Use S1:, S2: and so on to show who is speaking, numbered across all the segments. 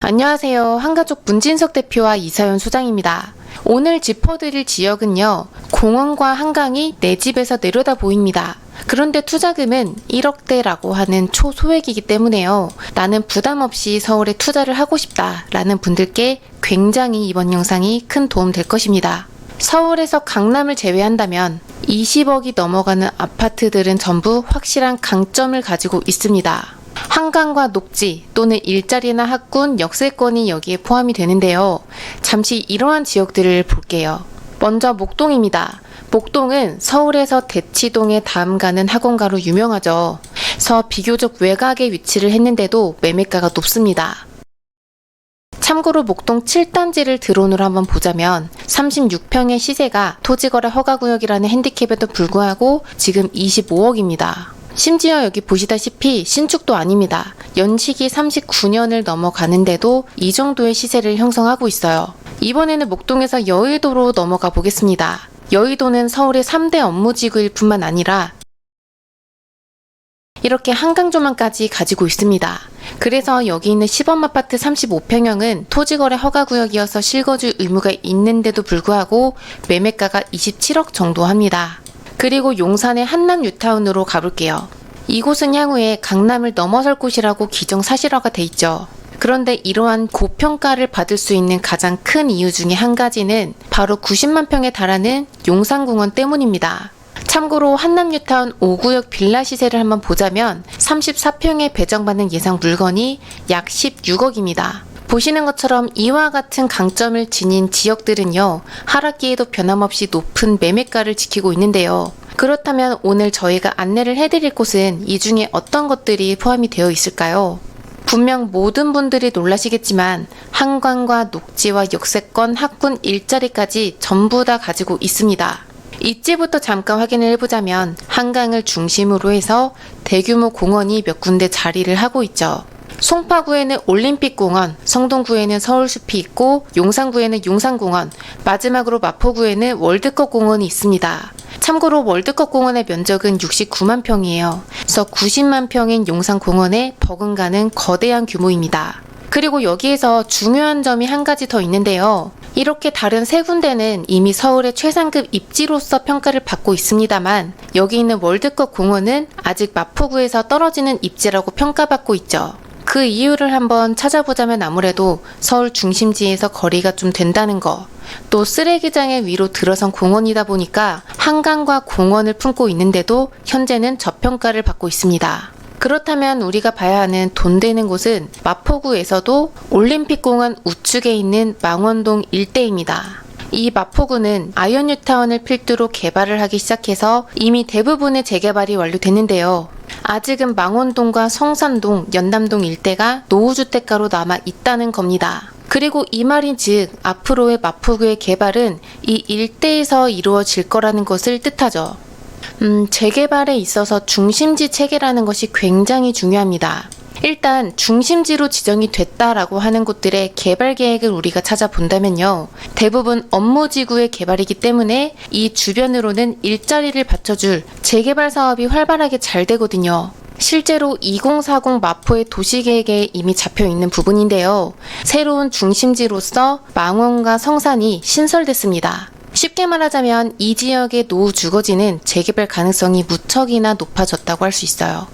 S1: 안녕하세요. 한가족 문진석 대표와 이사연 소장입니다. 오늘 짚어드릴 지역은요, 공원과 한강이 내 집에서 내려다 보입니다. 그런데 투자금은 1억대라고 하는 초소액이기 때문에요. 나는 부담 없이 서울에 투자를 하고 싶다 라는 분들께 굉장히 이번 영상이 큰 도움 될 것입니다. 서울에서 강남을 제외한다면 20억이 넘어가는 아파트들은 전부 확실한 강점을 가지고 있습니다. 한강과 녹지 또는 일자리나 학군, 역세권이 여기에 포함이 되는데요. 잠시 이러한 지역들을 볼게요. 먼저 목동입니다. 목동은 서울에서 대치동에 다음 가는 학원가로 유명하죠. 서 비교적 외곽에 위치를 했는데도 매매가가 높습니다. 참고로 목동 7단지를 드론으로 한번 보자면 36평의 시세가 토지거래 허가구역이라는 핸디캡에도 불구하고 지금 25억입니다. 심지어 여기 보시다시피 신축도 아닙니다. 연식이 39년을 넘어가는데도 이 정도의 시세를 형성하고 있어요. 이번에는 목동에서 여의도로 넘어가 보겠습니다. 여의도는 서울의 3대 업무지구일 뿐만 아니라 이렇게 한강조망까지 가지고 있습니다. 그래서 여기 있는 시범아파트 35평형은 토지거래 허가구역이어서 실거주 의무가 있는데도 불구하고 매매가가 27억 정도 합니다. 그리고 용산의 한남 뉴타운으로 가볼게요. 이곳은 향후에 강남을 넘어설 곳이라고 기정사실화가 돼 있죠. 그런데 이러한 고평가를 받을 수 있는 가장 큰 이유 중에 한 가지는 바로 90만 평에 달하는 용산공원 때문입니다. 참고로 한남 뉴타운 5구역 빌라 시세를 한번 보자면 34평에 배정받는 예상 물건이 약 16억입니다. 보시는 것처럼 이와 같은 강점을 지닌 지역들은요, 하락기에도 변함없이 높은 매매가를 지키고 있는데요. 그렇다면 오늘 저희가 안내를 해드릴 곳은 이 중에 어떤 것들이 포함이 되어 있을까요? 분명 모든 분들이 놀라시겠지만 한강과 녹지와 역세권, 학군, 일자리까지 전부 다 가지고 있습니다. 입지부터 잠깐 확인을 해보자면 한강을 중심으로 해서 대규모 공원이 몇 군데 자리를 하고 있죠. 송파구에는 올림픽공원, 성동구에는 서울숲이 있고 용산구에는 용산공원, 마지막으로 마포구에는 월드컵 공원이 있습니다. 참고로 월드컵 공원의 면적은 69만 평이에요. 그래서 90만 평인 용산공원에 버금가는 거대한 규모입니다. 그리고 여기에서 중요한 점이 한 가지 더 있는데요. 이렇게 다른 세 군데는 이미 서울의 최상급 입지로서 평가를 받고 있습니다만 여기 있는 월드컵 공원은 아직 마포구에서 떨어지는 입지라고 평가받고 있죠. 그 이유를 한번 찾아보자면 아무래도 서울 중심지에서 거리가 좀 된다는 거, 또 쓰레기장의 위로 들어선 공원이다 보니까 한강과 공원을 품고 있는데도 현재는 저평가를 받고 있습니다. 그렇다면 우리가 봐야 하는 돈 되는 곳은 마포구에서도 올림픽공원 우측에 있는 망원동 일대입니다. 이 마포구는 아이언뉴타운을 필두로 개발을 하기 시작해서 이미 대부분의 재개발이 완료됐는데요. 아직은 망원동과 성산동, 연남동 일대가 노후주택가로 남아 있다는 겁니다. 그리고 이 말인즉 앞으로의 마포구의 개발은 이 일대에서 이루어질 거라는 것을 뜻하죠. 재개발에 있어서 중심지 체계라는 것이 굉장히 중요합니다. 일단 중심지로 지정이 됐다라고 하는 곳들의 개발 계획을 우리가 찾아본다면요. 대부분 업무지구의 개발이기 때문에 이 주변으로는 일자리를 받쳐줄 재개발 사업이 활발하게 잘 되거든요. 실제로 2040 마포의 도시계획에 이미 잡혀있는 부분인데요. 새로운 중심지로서 망원과 성산이 신설됐습니다. 쉽게 말하자면 이 지역의 노후 주거지는 재개발 가능성이 무척이나 높아졌다고 할 수 있어요.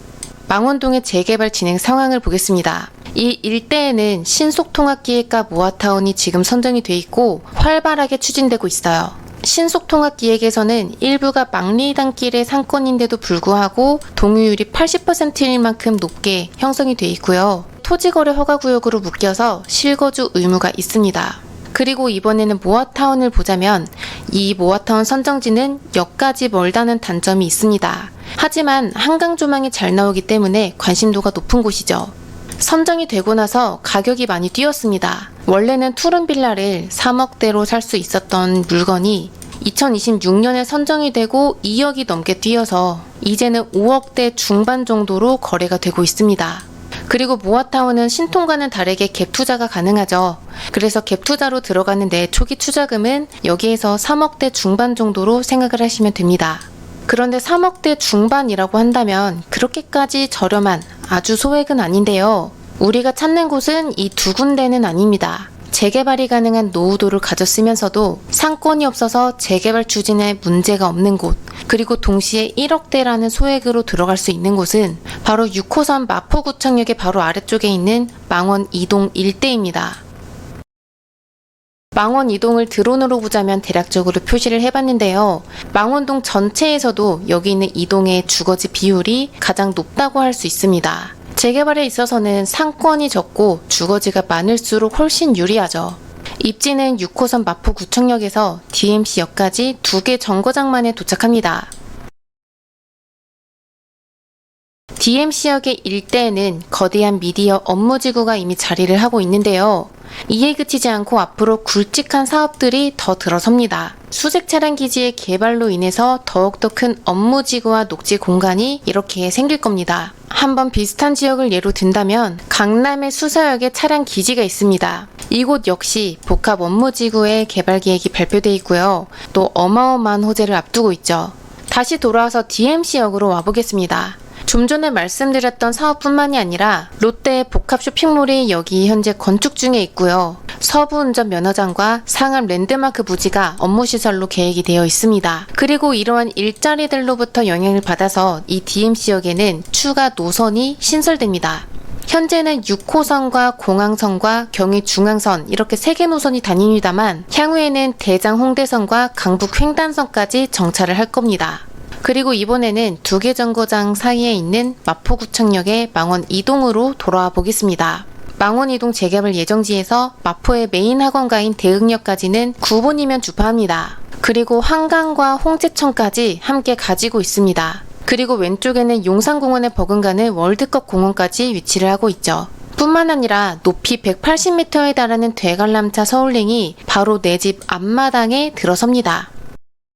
S1: 망원동의 재개발 진행 상황을 보겠습니다. 이 일대에는 신속통합기획과 모아타운이 지금 선정이 돼 있고 활발하게 추진되고 있어요. 신속통합기획에서는 일부가 망리단길의 상권인데도 불구하고 동의율이 80%일 만큼 높게 형성이 돼 있고요. 토지거래 허가구역으로 묶여서 실거주 의무가 있습니다. 그리고 이번에는 모아타운을 보자면 이 모아타운 선정지는 역까지 멀다는 단점이 있습니다. 하지만 한강 조망이 잘 나오기 때문에 관심도가 높은 곳이죠. 선정이 되고 나서 가격이 많이 뛰었습니다. 원래는 투룸 빌라를 3억대로 살 수 있었던 물건이 2026년에 선정이 되고 2억이 넘게 뛰어서 이제는 5억대 중반 정도로 거래가 되고 있습니다. 그리고 모아타운은 신통과는 다르게 갭 투자가 가능하죠. 그래서 갭 투자로 들어가는데 초기 투자금은 여기에서 3억대 중반 정도로 생각을 하시면 됩니다. 그런데 3억대 중반이라고 한다면 그렇게까지 저렴한 아주 소액은 아닌데요. 우리가 찾는 곳은 이 두 군데는 아닙니다. 재개발이 가능한 노후도를 가졌으면서도 상권이 없어서 재개발 추진에 문제가 없는 곳, 그리고 동시에 1억대라는 소액으로 들어갈 수 있는 곳은 바로 6호선 마포구청역의 바로 아래쪽에 있는 망원 2동 일대입니다. 망원 2동을 드론으로 보자면 대략적으로 표시를 해봤는데요. 망원동 전체에서도 여기 있는 2동의 주거지 비율이 가장 높다고 할 수 있습니다. 재개발에 있어서는 상권이 적고 주거지가 많을수록 훨씬 유리하죠. 입지는 6호선 마포구청역에서 DMC역까지 2개 정거장만에 도착합니다. DMC역의 일대에는 거대한 미디어 업무지구가 이미 자리를 하고 있는데요. 이에 그치지 않고 앞으로 굵직한 사업들이 더 들어섭니다. 수색 차량 기지의 개발로 인해서 더욱더 큰 업무지구와 녹지 공간이 이렇게 생길 겁니다. 한번 비슷한 지역을 예로 든다면 강남의 수서역에 차량 기지가 있습니다. 이곳 역시 복합 업무지구의 개발 계획이 발표돼 있고요. 또 어마어마한 호재를 앞두고 있죠. 다시 돌아와서 DMC역으로 와보겠습니다. 좀 전에 말씀드렸던 사업뿐만이 아니라 롯데 복합 쇼핑몰이 여기 현재 건축 중에 있고요. 서부운전 면허장과 상암 랜드마크 부지가 업무시설로 계획이 되어 있습니다. 그리고 이러한 일자리들로부터 영향을 받아서 이 DMC역에는 추가 노선이 신설됩니다. 현재는 6호선과 공항선과 경의중앙선 이렇게 3개 노선이 다닙니다만 향후에는 대장 홍대선과 강북 횡단선까지 정차를 할 겁니다. 그리고 이번에는 2개 정거장 사이에 있는 마포구청역의 망원 2동으로 돌아와 보겠습니다. 망원 2동 재개발 예정지에서 마포의 메인 학원가인 대흥역까지는 9분이면 주파합니다. 그리고 한강과 홍제천까지 함께 가지고 있습니다. 그리고 왼쪽에는 용산공원에 버금가는 월드컵 공원까지 위치를 하고 있죠. 뿐만 아니라 높이 180m에 달하는 대관람차 서울링이 바로 내 집 앞마당에 들어섭니다.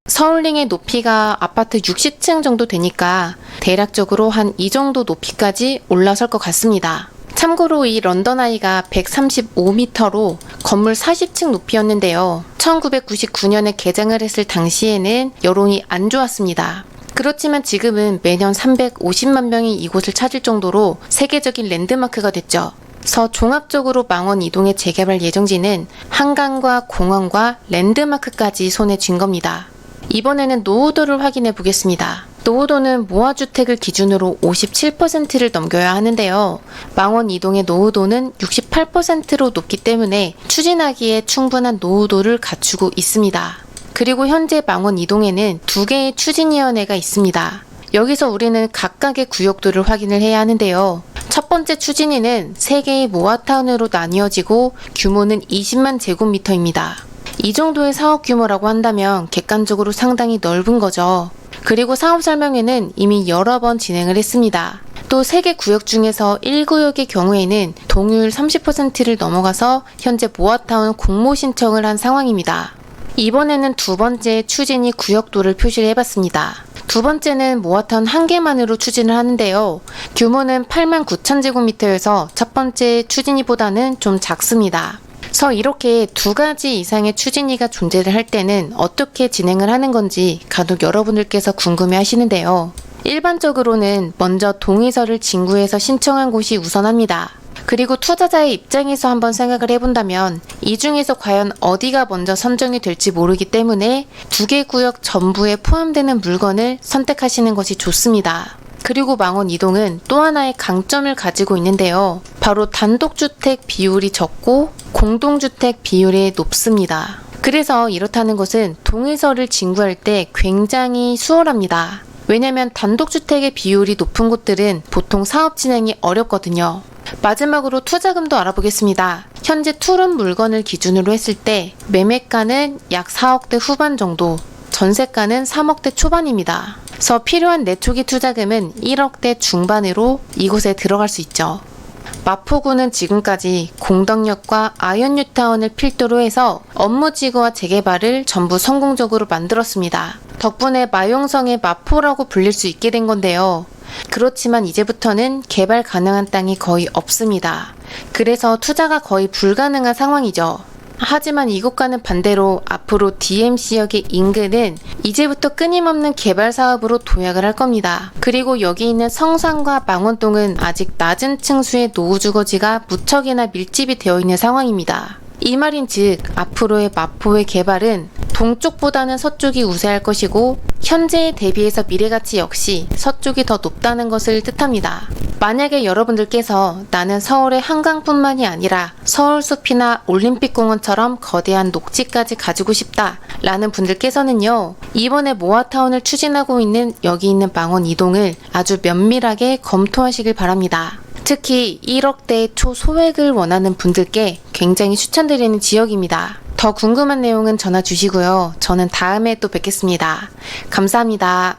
S1: 서울링의 높이가 아파트 60층 정도 되니까 대략적으로 한 이 정도 높이까지 올라설 것 같습니다. 참고로 이 런던아이가 135m로 건물 40층 높이였는데요. 1999년에 개장을 했을 당시에는 여론이 안 좋았습니다. 그렇지만 지금은 매년 350만 명이 이곳을 찾을 정도로 세계적인 랜드마크가 됐죠. 그래서 종합적으로 망원 2동의 재개발 예정지는 한강과 공원과 랜드마크까지 손에 쥔 겁니다. 이번에는 노후도를 확인해 보겠습니다. 노후도는 모아주택을 기준으로 57%를 넘겨야 하는데요. 망원 2동의 노후도는 68%로 높기 때문에 추진하기에 충분한 노후도를 갖추고 있습니다. 그리고 현재 망원 2동에는 2개의 추진위원회가 있습니다. 여기서 우리는 각각의 구역도를 확인을 해야 하는데요. 첫 번째 추진위는 3개의 모아타운으로 나뉘어지고 규모는 20만 제곱미터입니다. 이 정도의 사업 규모라고 한다면 객관적으로 상당히 넓은 거죠. 그리고 사업 설명회는 이미 여러 번 진행을 했습니다. 또 3개 구역 중에서 1구역의 경우에는 동의율 30%를 넘어가서 현재 모아타운 공모 신청을 한 상황입니다. 이번에는 두 번째 추진위 구역도를 표시를 해봤습니다. 두 번째는 모아타운 1개만으로 추진을 하는데요. 규모는 8만 9천 제곱미터여서 첫 번째 추진위보다는 좀 작습니다. 그래서 이렇게 2가지 이상의 추진위가 존재를 할 때는 어떻게 진행을 하는 건지 간혹 여러분들께서 궁금해 하시는데요. 일반적으로는 먼저 동의서를 진구해서 신청한 곳이 우선합니다. 그리고 투자자의 입장에서 한번 생각을 해본다면 이 중에서 과연 어디가 먼저 선정이 될지 모르기 때문에 2개 구역 전부에 포함되는 물건을 선택하시는 것이 좋습니다. 그리고 망원 2동은 또 하나의 강점을 가지고 있는데요. 바로 단독주택 비율이 적고 공동주택 비율이 높습니다. 그래서 이렇다는 것은 동의서를 진구할 때 굉장히 수월합니다. 왜냐면 단독주택의 비율이 높은 곳들은 보통 사업 진행이 어렵거든요. 마지막으로 투자금도 알아보겠습니다. 현재 투룸 물건을 기준으로 했을 때 매매가는 약 4억대 후반 정도, 전세가는 3억대 초반입니다. 그래서 필요한 내초기 투자금은 1억대 중반으로 이곳에 들어갈 수 있죠. 마포구는 지금까지 공덕역과 아현뉴타운을 필두로 해서 업무지구와 재개발을 전부 성공적으로 만들었습니다. 덕분에 마용성의 마포라고 불릴 수 있게 된 건데요. 그렇지만 이제부터는 개발 가능한 땅이 거의 없습니다. 그래서 투자가 거의 불가능한 상황이죠. 하지만 이곳과는 반대로 앞으로 DMC역의 인근은 이제부터 끊임없는 개발 사업으로 도약을 할 겁니다. 그리고 여기 있는 성산과 망원동은 아직 낮은 층수의 노후주거지가 무척이나 밀집이 되어 있는 상황입니다. 이 말인즉 앞으로의 마포의 개발은 동쪽보다는 서쪽이 우세할 것이고 현재에 대비해서 미래가치 역시 서쪽이 더 높다는 것을 뜻합니다. 만약에 여러분들께서 나는 서울의 한강뿐만이 아니라 서울숲이나 올림픽공원처럼 거대한 녹지까지 가지고 싶다 라는 분들께서는요, 이번에 모아타운을 추진하고 있는 여기 있는 망원 이동을 아주 면밀하게 검토하시길 바랍니다. 특히 1억대 초소액을 원하는 분들께 굉장히 추천드리는 지역입니다. 더 궁금한 내용은 전화 주시고요. 저는 다음에 또 뵙겠습니다. 감사합니다.